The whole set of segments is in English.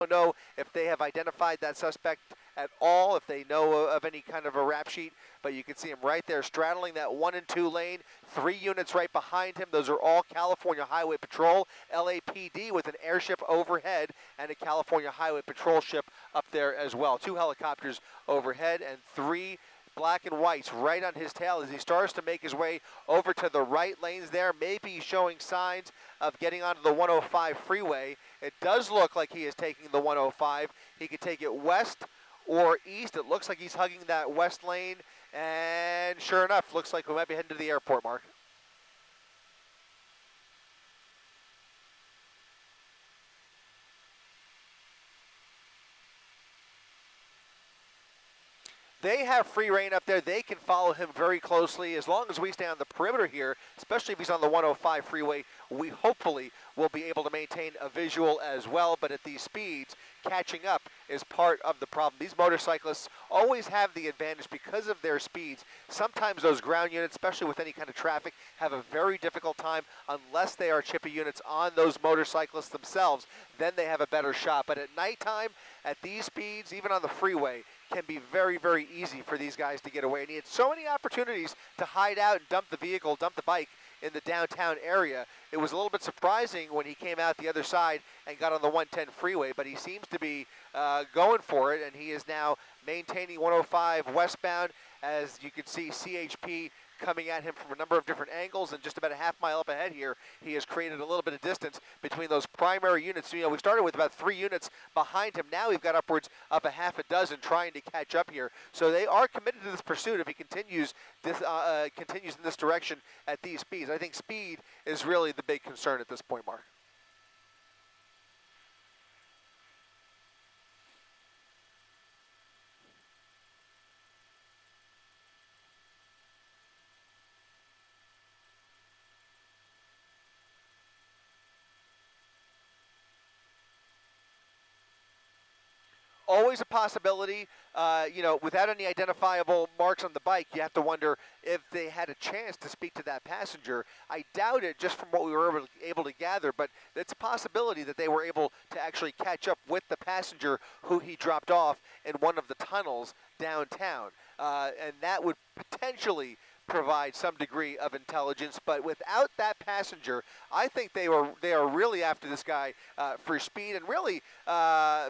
don't know if they have identified that suspect at all, if they know of any kind of a rap sheet, but you can see him right there straddling that 1 and 2 lane, 3 units right behind him. Those are all California Highway Patrol, LAPD with an airship overhead and a California Highway Patrol ship up there as well. 2 helicopters overhead and 3 black and whites right on his tail as he starts to make his way over to the right lanes there, maybe showing signs of getting onto the 105 freeway. It does look like he is taking the 105. He could take it west or east. It looks like he's hugging that west lane, and sure enough, looks like we might be heading to the airport, Mark. They have free reign up there. They can follow him very closely. As long as we stay on the perimeter here, especially if he's on the 105 freeway, we hopefully will be able to maintain a visual as well. But at these speeds, catching up is part of the problem. These motorcyclists always have the advantage because of their speeds. Sometimes those ground units, especially with any kind of traffic, have a very difficult time unless they are chippy units on those motorcyclists themselves. Then they have a better shot. But at nighttime, at these speeds, even on the freeway, can be very, very easy for these guys to get away. And he had so many opportunities to hide out and dump the vehicle, dump the bike in the downtown area. It was a little bit surprising when he came out the other side and got on the 110 freeway, but he seems to be going for it, and he is now maintaining 105 westbound. As you can see, CHP coming at him from a number of different angles, and just about a half mile up ahead here, he has created a little bit of distance between those primary units. You know, we started with about 3 units behind him. Now we've got upwards of a half a dozen trying to catch up here. So they are committed to this pursuit if he continues this continues in this direction at these speeds. I think speed is really the big concern at this point, Mark. Always a possibility. You know, without any identifiable marks on the bike, you have to wonder if they had a chance to speak to that passenger. I doubt it, just from what we were able to gather, but it's a possibility that they were able to actually catch up with the passenger who he dropped off in one of the tunnels downtown. And that would potentially provide some degree of intelligence, but without that passenger, I think they are really after this guy for speed and really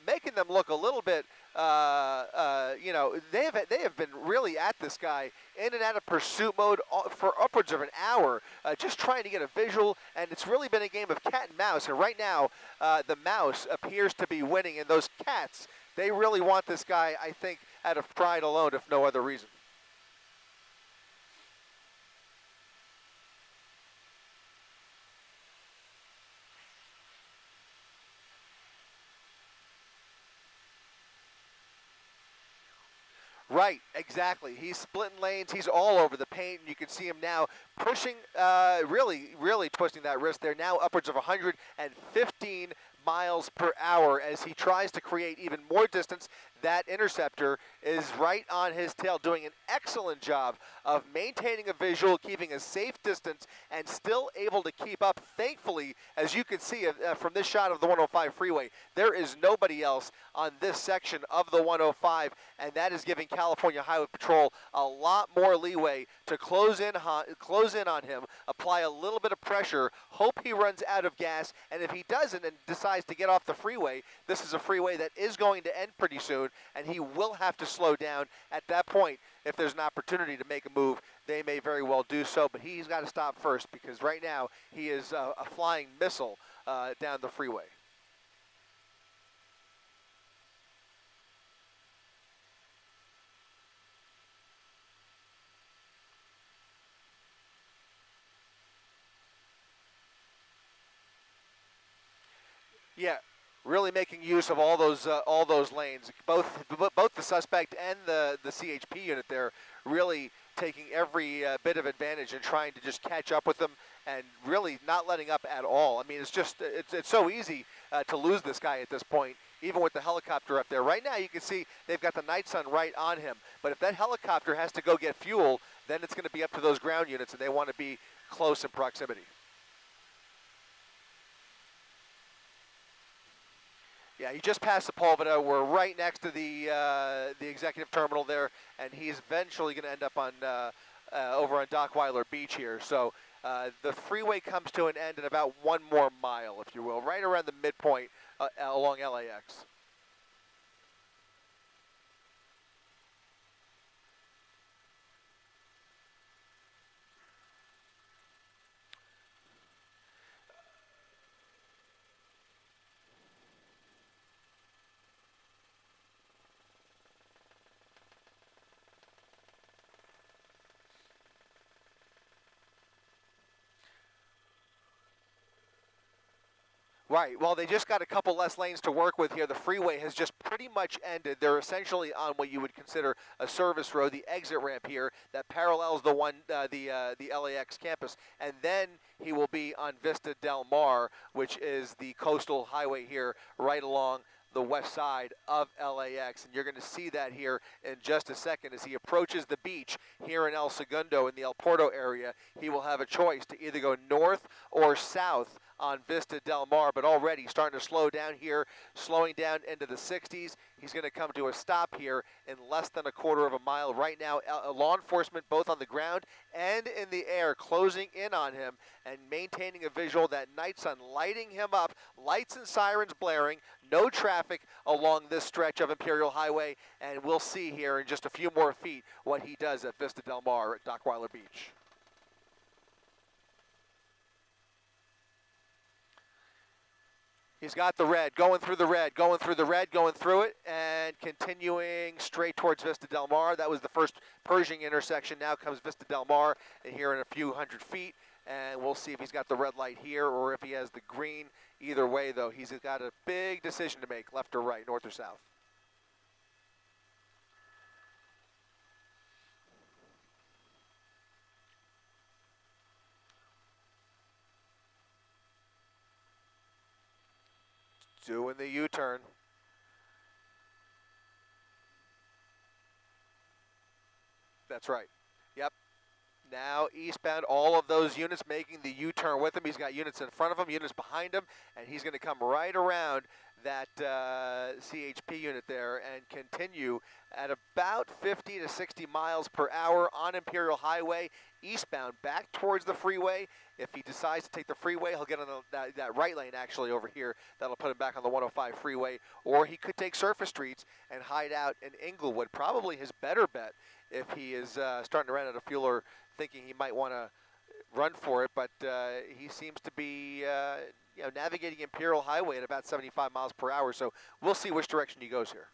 making them look a little bit. You know, they have been really at this guy in and out of pursuit mode for upwards of an hour, just trying to get a visual, and it's really been a game of cat and mouse. And right now, the mouse appears to be winning, and those cats, they really want this guy, I think, out of pride alone, if no other reason. Right, exactly. He's splitting lanes. He's all over the paint, and you can see him now pushing, really twisting that wrist. They're now upwards of 115 miles per hour as he tries to create even more distance. That interceptor is right on his tail, doing an excellent job of maintaining a visual, keeping a safe distance, and still able to keep up. Thankfully, as you can see from this shot of the 105 freeway, there is nobody else on this section of the 105, and that is giving California Highway Patrol a lot more leeway to close in on him, apply a little bit of pressure, hope he runs out of gas, and if he doesn't and decides to get off the freeway, this is a freeway that is going to end pretty soon, and he will have to slow down. At that point, if there's an opportunity to make a move, they may very well do so, but he's got to stop first because right now he is a flying missile down the freeway. Yeah, really making use of all those lanes. Both the suspect and the CHP unit there really taking every bit of advantage and trying to just catch up with them and really not letting up at all. I mean, it's so easy to lose this guy at this point, even with the helicopter up there. Right now, you can see they've got the night sun right on him. But if that helicopter has to go get fuel, then it's going to be up to those ground units, and they want to be close in proximity. Yeah, you just passed the Pulvita. We're right next to the executive terminal there, and he's eventually going to end up on over on Dockweiler Beach here. So the freeway comes to an end in about 1 more mile, if you will, right around the midpoint along LAX. Right. Well, they just got a couple less lanes to work with here. The freeway has just pretty much ended. They're essentially on what you would consider a service road, the exit ramp here that parallels the LAX campus, and then he will be on Vista Del Mar, which is the coastal highway here, right along the west side of LAX, and you're going to see that here in just a second as he approaches the beach here in El Segundo in the El Porto area. He will have a choice to either go north or south on Vista Del Mar, but already starting to slow down here, slowing down into the 60s. He's going to come to a stop here in less than a quarter of a mile. Right now, law enforcement, both on the ground and in the air, closing in on him and maintaining a visual. That night sun lighting him up, lights and sirens blaring, no traffic along this stretch of Imperial Highway, and we'll see here in just a few more feet what he does at Vista Del Mar at Dockweiler Beach. He's got the red, going through the red, going through the red, going through it, and continuing straight towards Vista Del Mar. That was the first Pershing intersection. Now comes Vista Del Mar, and here in a few hundred feet, and we'll see if he's got the red light here or if he has the green. Either way, though, he's got a big decision to make, left or right, north or south. Doing the U-turn. That's right. Yep. Now eastbound, all of those units making the U-turn with him. He's got units in front of him, units behind him, and he's going to come right around that CHP unit there and continue at about 50 to 60 miles per hour on Imperial Highway, eastbound, back towards the freeway. If he decides to take the freeway, he'll get on that right lane actually over here. That'll put him back on the 105 freeway. Or he could take surface streets and hide out in Inglewood. Probably his better bet if he is starting to run out of fuel or thinking he might want to run for it. But he seems to be navigating Imperial Highway at about 75 miles per hour. So we'll see which direction he goes here.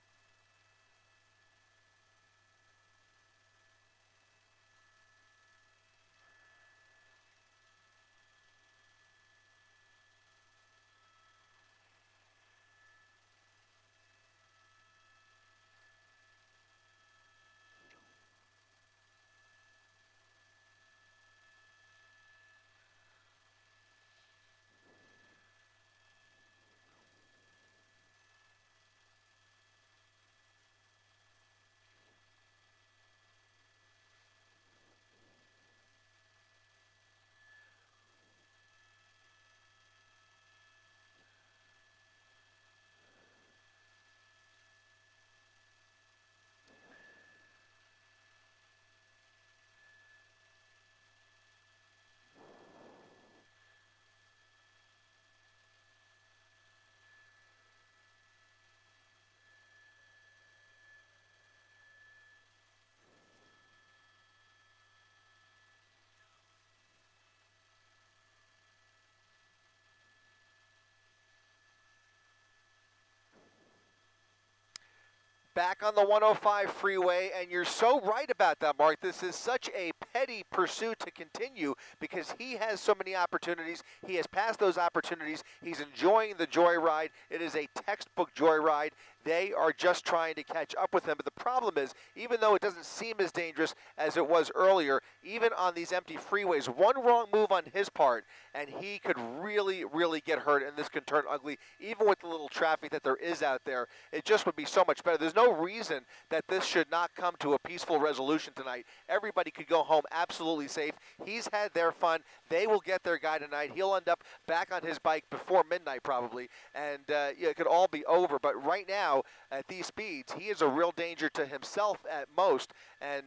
Back on the 105 freeway, and you're so right about that, Mark. This is such a petty pursuit to continue because he has so many opportunities. He has passed those opportunities. He's enjoying the joyride. It is a textbook joyride. They are just trying to catch up with him. But the problem is, even though it doesn't seem as dangerous as it was earlier, even on these empty freeways, one wrong move on his part, and he could really, really get hurt, and this can turn ugly. Even with the little traffic that there is out there, it just would be so much better. There's no reason that this should not come to a peaceful resolution tonight. Everybody could go home absolutely safe. He's had their fun. They will get their guy tonight. He'll end up back on his bike before midnight probably, and it could all be over. But right now, at these speeds, he is a real danger to himself at most, and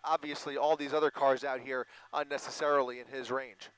obviously all these other cars out here unnecessarily in his range.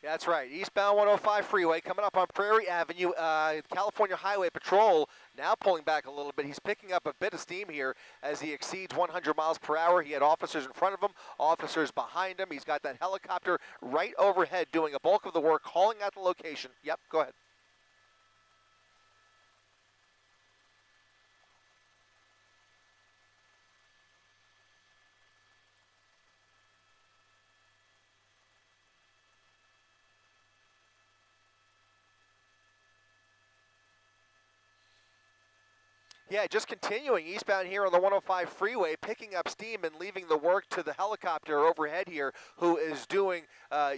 Yeah, that's right. Eastbound 105 freeway coming up on Prairie Avenue. California Highway Patrol now pulling back a little bit. He's picking up a bit of steam here as he exceeds 100 miles per hour. He had officers in front of him, officers behind him. He's got that helicopter right overhead doing a bulk of the work, calling out the location. Yep, go ahead. Yeah, just continuing eastbound here on the 105 freeway, picking up steam and leaving the work to the helicopter overhead here, who is doing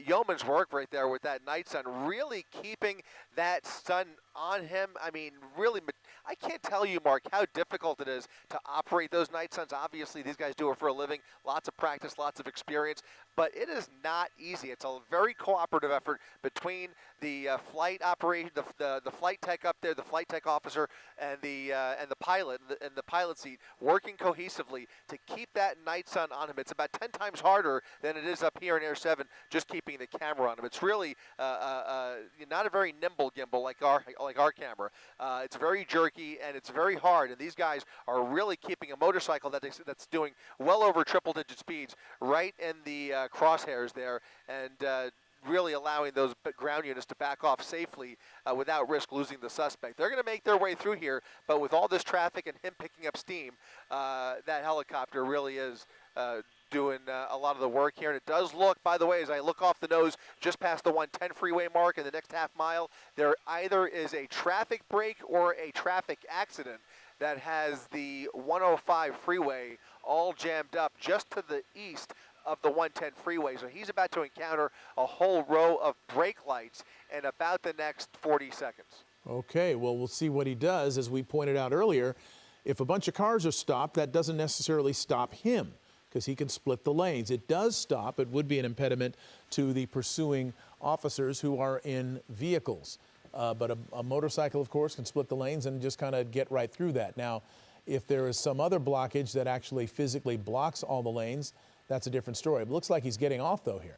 yeoman's work right there with that night sun, really keeping that sun on him. I mean, really, I can't tell you, Mark, how difficult it is to operate those night suns. Obviously, these guys do it for a living, lots of practice, lots of experience, but it is not easy. It's a very cooperative effort between the flight operation, the flight tech up there, the flight tech officer, and the pilot and the pilot seat, working cohesively to keep that night sun on him. It's about 10 times harder than it is up here in Air 7, just keeping the camera on him. It's really not a very nimble gimbal like our camera. It's very jerky and it's very hard. And these guys are really keeping a motorcycle that's doing well over triple-digit speeds right in the crosshairs there, and really allowing those ground units to back off safely without risk losing the suspect. They're going to make their way through here, but with all this traffic and him picking up steam, that helicopter really is doing a lot of the work here. And it does look, by the way, as I look off the nose just past the 110 freeway mark in the next half mile, there either is a traffic break or a traffic accident that has the 105 freeway all jammed up just to the east of the 110 freeway. So he's about to encounter a whole row of brake lights in about the next 40 seconds. Okay, well, we'll see what he does. As we pointed out earlier, if a bunch of cars are stopped, that doesn't necessarily stop him because he can split the lanes. It does stop. It would be an impediment to the pursuing officers who are in vehicles. But a motorcycle, of course, can split the lanes and just kind of get right through that. Now, if there is some other blockage that actually physically blocks all the lanes, that's a different story. It looks like he's getting off, though, here.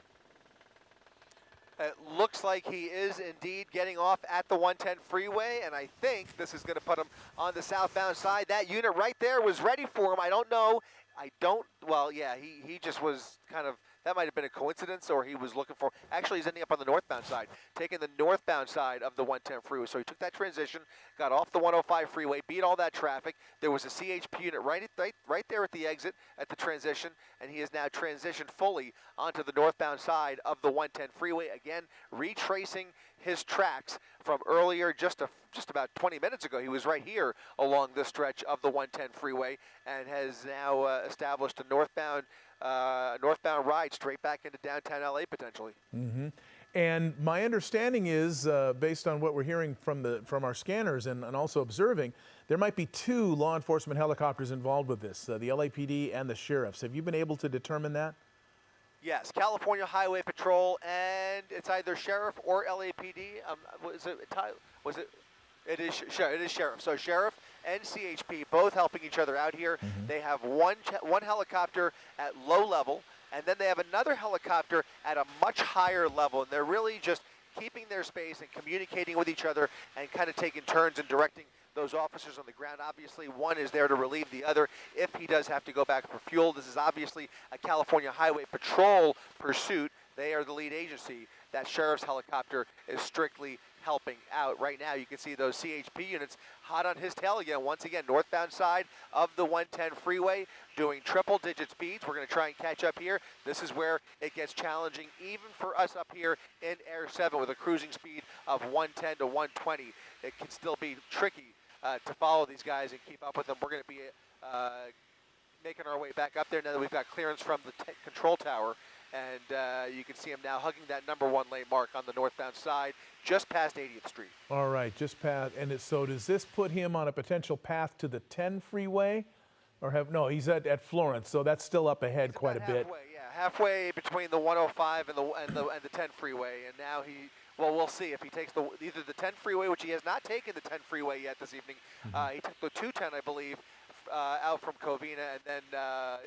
It looks like he is indeed getting off at the 110 freeway, and I think this is going to put him on the southbound side. That unit right there was ready for him. I don't know. Well, yeah, he just was kind of, that might have been a coincidence, or he was looking for, actually he's ending up on the northbound side, taking the northbound side of the 110 freeway. So he took that transition, got off the 105 freeway, beat all that traffic. There was a CHP unit right there at the exit at the transition, and he has now transitioned fully onto the northbound side of the 110 freeway. Again, retracing his tracks from earlier, just about 20 minutes ago. He was right here along this stretch of the 110 freeway and has now established a northbound ride straight back into downtown LA potentially. Mm-hmm. And my understanding is, based on what we're hearing from our scanners and also observing, there might be 2 law enforcement helicopters involved with this, the LAPD and the sheriffs. Have you been able to determine that? Yes, California Highway Patrol, and it's either sheriff or LAPD. It is sheriff. So sheriff and CHP both helping each other out here. Mm-hmm. They have one helicopter at low level, and then they have another helicopter at a much higher level, and they're really just keeping their space and communicating with each other and kind of taking turns and directing those officers on the ground. Obviously, one is there to relieve the other if he does have to go back for fuel. This is obviously a California Highway Patrol pursuit, they are the lead agency. That sheriff's helicopter is strictly helping out. Right now, you can see those CHP units hot on his tail again. Once again, northbound side of the 110 freeway, doing triple-digit speeds. We're going to try and catch up here. This is where it gets challenging, even for us up here in Air 7 with a cruising speed of 110 to 120. It can still be tricky to follow these guys and keep up with them. We're going to be making our way back up there now that we've got clearance from the control tower. And you can see him now hugging that #1 lane mark on the northbound side, just past 80th Street. All right, just past. And so does this put him on a potential path to the 10 freeway? Or no, he's at Florence, so that's still up ahead He's quite a bit. Halfway, yeah, halfway between the 105 and the 10 freeway. And now well, we'll see if he takes either the 10 freeway, which he has not taken the 10 freeway yet this evening. He took the 210, I believe, out from Covina and then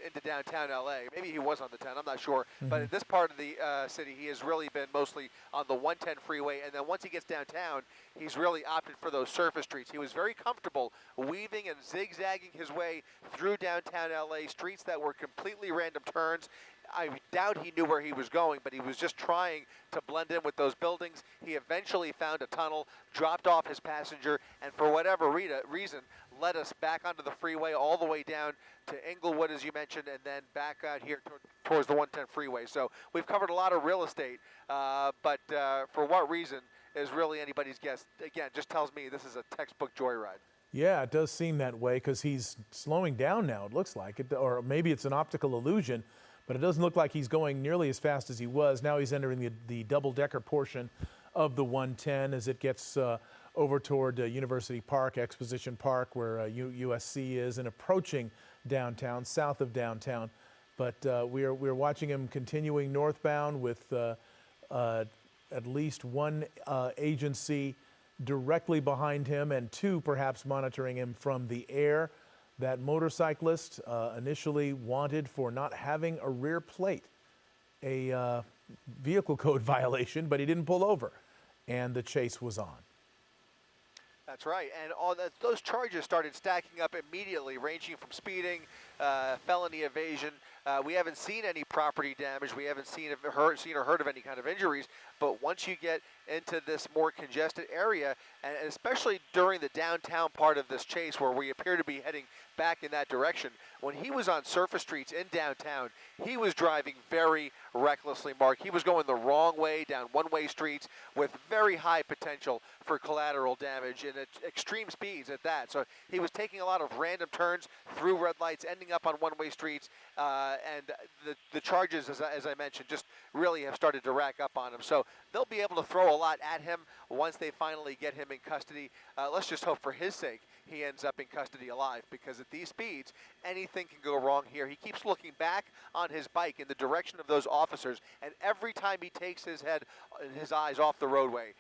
into downtown LA. Maybe he was on the 10, I'm not sure. But in this part of the city, he has really been mostly on the 110 freeway. And then once he gets downtown, he's really opted for those surface streets. He was very comfortable weaving and zigzagging his way through downtown LA, streets that were completely random turns. I doubt he knew where he was going, but he was just trying to blend in with those buildings. He eventually found a tunnel, dropped off his passenger, and for whatever reason, led us back onto the freeway all the way down to Inglewood, as you mentioned, and then back out here towards the 110 freeway. So we've covered a lot of real estate, but for what reason is really anybody's guess. Again, just tells me this is a textbook joyride. Yeah, it does seem that way because he's slowing down now, it looks like. Or maybe it's an optical illusion, but it doesn't look like he's going nearly as fast as he was. Now he's entering the double-decker portion of the 110 as it gets over toward University Park, Exposition Park, where USC is, and approaching downtown, south of downtown. But we're watching him continuing northbound with at least one agency directly behind him and two perhaps monitoring him from the air. That motorcyclist initially wanted for not having a rear plate, a vehicle code violation, but he didn't pull over, and the chase was on. That's right, and those charges started stacking up immediately, ranging from speeding, felony evasion. We haven't seen any property damage. We haven't seen or heard of any kind of injuries. But once you get into this more congested area, and especially during the downtown part of this chase where we appear to be heading back in that direction, when he was on surface streets in downtown, he was driving very recklessly, Mark. He was going the wrong way down one-way streets with very high potential for collateral damage and at extreme speeds at that. So he was taking a lot of random turns through red lights, ending up on one-way streets, and the charges, as I mentioned, just really have started to rack up on him. So they'll be able to throw a lot at him once they finally get him in custody. Let's just hope for his sake he ends up in custody alive, because at these speeds, anything can go wrong here. He keeps looking back on his bike in the direction of those officers, and every time he takes his head and his eyes off the roadway,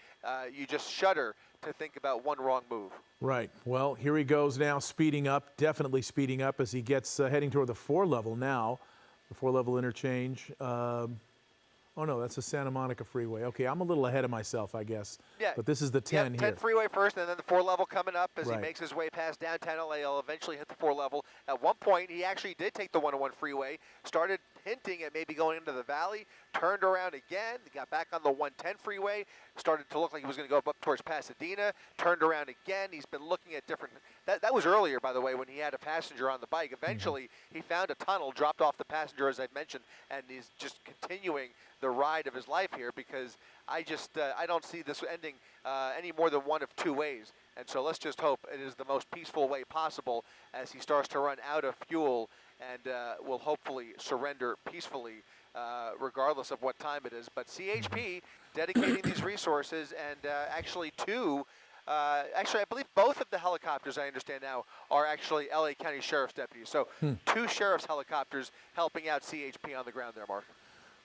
you just shudder to think about one wrong move. Right. Well, here he goes now, speeding up, definitely speeding up as he gets heading toward the 4-level now, the 4-level interchange. Oh, no, that's the Santa Monica freeway. Okay, I'm a little ahead of myself, I guess. Yeah. But this is the 10 here. 10 freeway first, and then the 4-level coming up as Right. he makes his way past downtown LA. He'll eventually hit the 4-level. At one point, he actually did take the 101 freeway, started hinting at maybe going into the valley, turned around again, got back on the 110 freeway, started to look like he was going to go up towards Pasadena, turned around again. He's been looking at different... That was earlier, by the way, when he had a passenger on the bike. Eventually, he found a tunnel, dropped off the passenger, as I mentioned, and he's just continuing the ride of his life here, because I don't see this ending any more than one of two ways. And so let's just hope it is the most peaceful way possible as he starts to run out of fuel and will hopefully surrender peacefully regardless of what time it is. But CHP dedicating these resources, and actually I believe both of the helicopters, I understand now, are actually LA County Sheriff's deputies. So two sheriff's helicopters helping out CHP on the ground there, Mark.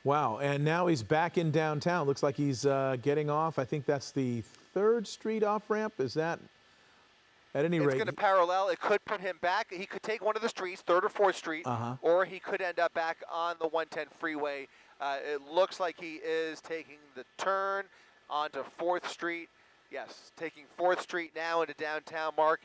Wow, and now he's back in downtown. Looks like he's getting off. I think that's the 3rd Street off-ramp. Is that, at any rate? It's going to parallel. It could put him back. He could take one of the streets, 3rd or 4th Street, or he could end up back on the 110 freeway. It looks like he is taking the turn onto 4th Street. Yes, taking 4th Street now into downtown, Mark.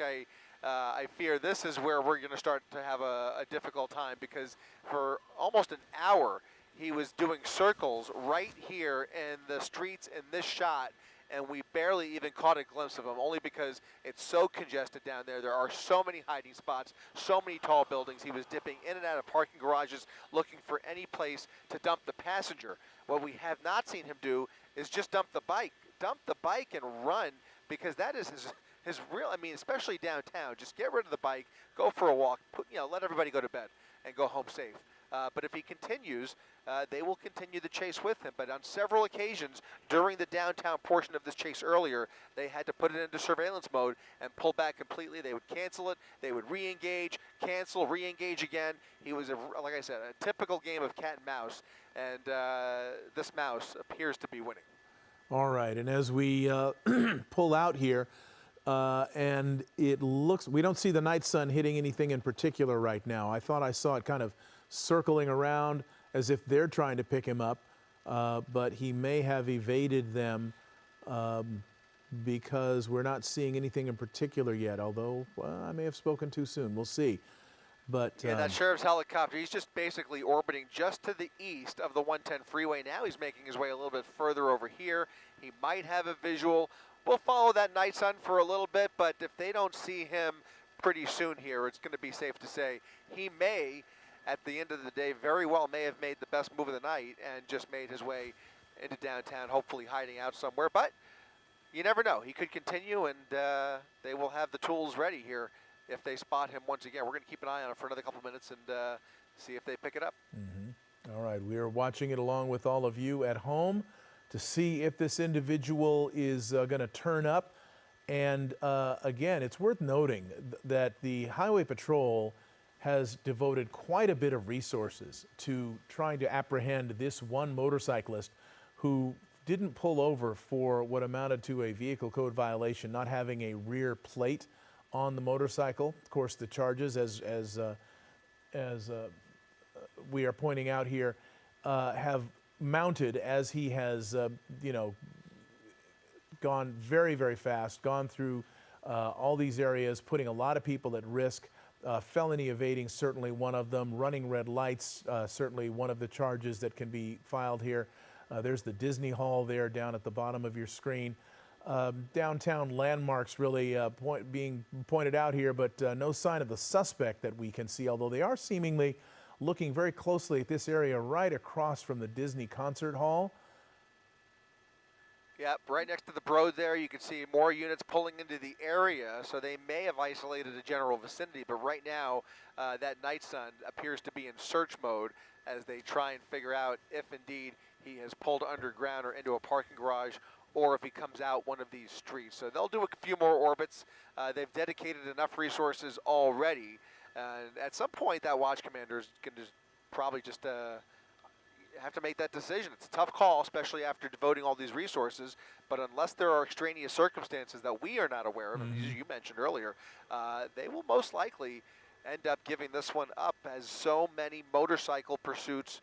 I fear this is where we're going to start to have a difficult time, because for almost an hour, he was doing circles right here in the streets in this shot, and we barely even caught a glimpse of him, only because it's so congested down there. There are so many hiding spots, so many tall buildings. He was dipping in and out of parking garages looking for any place to dump the passenger. What we have not seen him do is just dump the bike. Dump the bike and run, because that is his real, I mean, especially downtown. Just get rid of the bike, go for a walk, let everybody go to bed and go home safe. But if he continues, they will continue the chase with him. But on several occasions during the downtown portion of this chase earlier, they had to put it into surveillance mode and pull back completely. They would cancel it. They would re-engage, cancel, re-engage again. He was, like I said, a typical game of cat and mouse. And this mouse appears to be winning. All right, and as we pull out here, and it looks, we don't see the night sun hitting anything in particular right now. I thought I saw it kind of circling around as if they're trying to pick him up, but he may have evaded them because we're not seeing anything in particular yet, although I may have spoken too soon. We'll see. But yeah, that sheriff's helicopter, he's just basically orbiting just to the east of the 110 freeway. Now he's making his way a little bit further over here. He might have a visual. We'll follow that night sun for a little bit, but if they don't see him pretty soon here, it's going to be safe to say he may, at the end of the day, very well may have made the best move of the night and just made his way into downtown, hopefully hiding out somewhere. But you never know. He could continue, and they will have the tools ready here if they spot him once again. We're going to keep an eye on it for another couple minutes and see if they pick it up. All right, we are watching it along with all of you at home to see if this individual is going to turn up. And again, it's worth noting that the Highway Patrol has devoted quite a bit of resources to trying to apprehend this one motorcyclist who didn't pull over for what amounted to a vehicle code violation, not having a rear plate on the motorcycle. Of course, the charges, as we are pointing out here, have mounted as he has, gone very, very fast, gone through all these areas, putting a lot of people at risk. Felony evading, certainly one of them. Running red lights, certainly one of the charges that can be filed here. There's the Disney Hall there down at the bottom of your screen. Downtown landmarks really being pointed out here, but no sign of the suspect that we can see, although they are seemingly looking very closely at this area right across from the Disney Concert Hall. Yep, right next to the Broad there, you can see more units pulling into the area, so they may have isolated the general vicinity, but right now, that night sun appears to be in search mode as they try and figure out if indeed he has pulled underground or into a parking garage, or if he comes out one of these streets. So they'll do a few more orbits. They've dedicated enough resources already, and at some point that watch commander is going to probably just have to make that decision. It's a tough call, especially after devoting all these resources, but unless there are extraneous circumstances that we are not aware of, as you mentioned earlier, they will most likely end up giving this one up, as so many motorcycle pursuits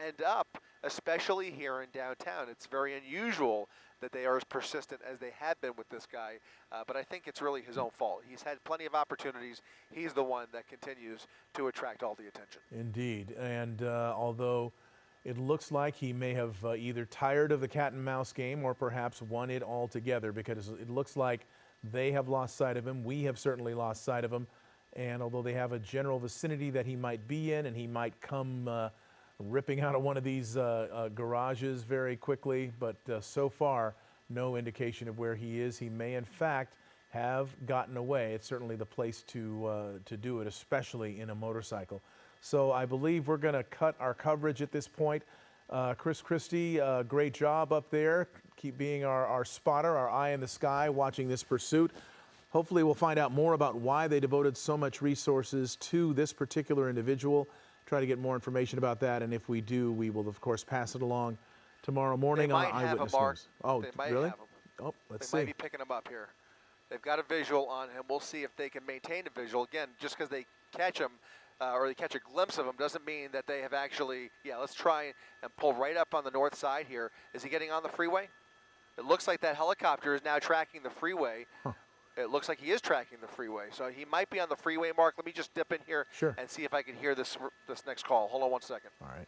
end up, especially here in downtown. It's very unusual that they are as persistent as they have been with this guy, but I think it's really his own fault. He's had plenty of opportunities. He's the one that continues to attract all the attention. Indeed, and although it looks like he may have either tired of the cat and mouse game or perhaps won it altogether, because it looks like they have lost sight of him. We have certainly lost sight of him, and although they have a general vicinity that he might be in, and he might come ripping out of one of these garages very quickly, but so far, no indication of where he is. He may, in fact, have gotten away. It's certainly the place to do it, especially in a motorcycle. So I believe we're going to cut our coverage at this point. Chris Christie, great job up there. Keep being our spotter, our eye in the sky, watching this pursuit. Hopefully we'll find out more about why they devoted so much resources to this particular individual. Try to get more information about that, and if we do, we will, of course, pass it along tomorrow morning on Eyewitness News. Oh, really? Have him. Oh, let's see. They might be picking him up here. They've got a visual on him. We'll see if they can maintain a visual. Again, just because they catch him or they catch a glimpse of him doesn't mean that they have actually, let's try and pull right up on the north side here. Is he getting on the freeway? It looks like that helicopter is now tracking the freeway. Huh. It looks like he is tracking the freeway. So he might be on the freeway, Mark. Let me just dip in here and see if I can hear this next call. Hold on one second. All right.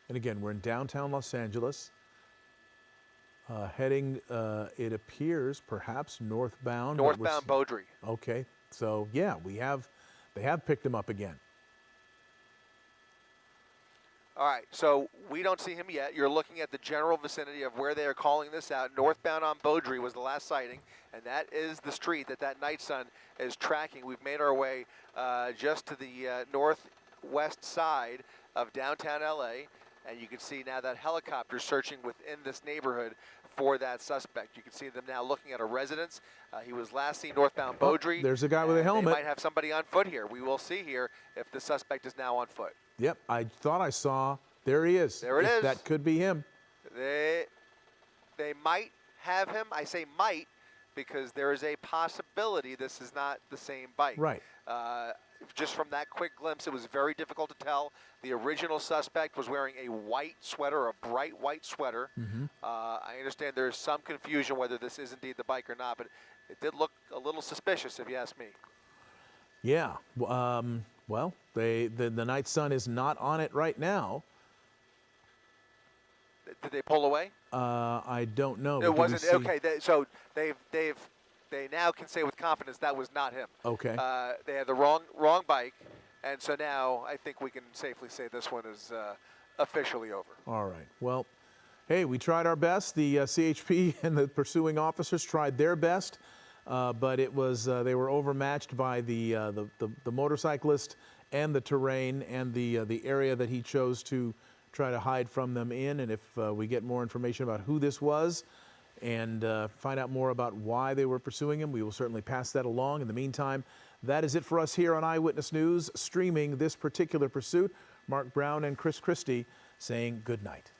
And again, we're in downtown Los Angeles, heading, it appears, perhaps northbound. Northbound Beaudry. Okay, so yeah, they have picked him up again. All right, so we don't see him yet. You're looking at the general vicinity of where they are calling this out. Northbound on Beaudry was the last sighting, and that is the street that Night Sun is tracking. We've made our way just to the northwest side of downtown LA, and you can see now that helicopter searching within this neighborhood for that suspect. You can see them now looking at a residence. He was last seen northbound Beaudry. There's a guy with a helmet. They might have somebody on foot here. We will see here if the suspect is now on foot. Yep, I thought I saw. There he is. There it is. That could be him. They might have him. I say might because there is a possibility this is not the same bike. Right. Just from that quick glimpse, it was very difficult to tell. The original suspect was wearing a white sweater, a bright white sweater. I understand there's some confusion whether this is indeed the bike or not, but it did look a little suspicious, if you ask me. Yeah. Well, the Night Sun is not on it right now. Did they pull away? I don't know. It wasn't okay. So they now can say with confidence that was not him. Okay. They had the wrong bike, and so now I think we can safely say this one is officially over. All right. Well, hey, we tried our best. The CHP and the pursuing officers tried their best, but it was they were overmatched by the motorcyclist and the terrain and the area that he chose to try to hide from them in. And if we get more information about who this was and find out more about why they were pursuing him, we will certainly pass that along. In the meantime, that is it for us here on Eyewitness News, streaming this particular pursuit. Mark Brown and Chris Christie saying good night.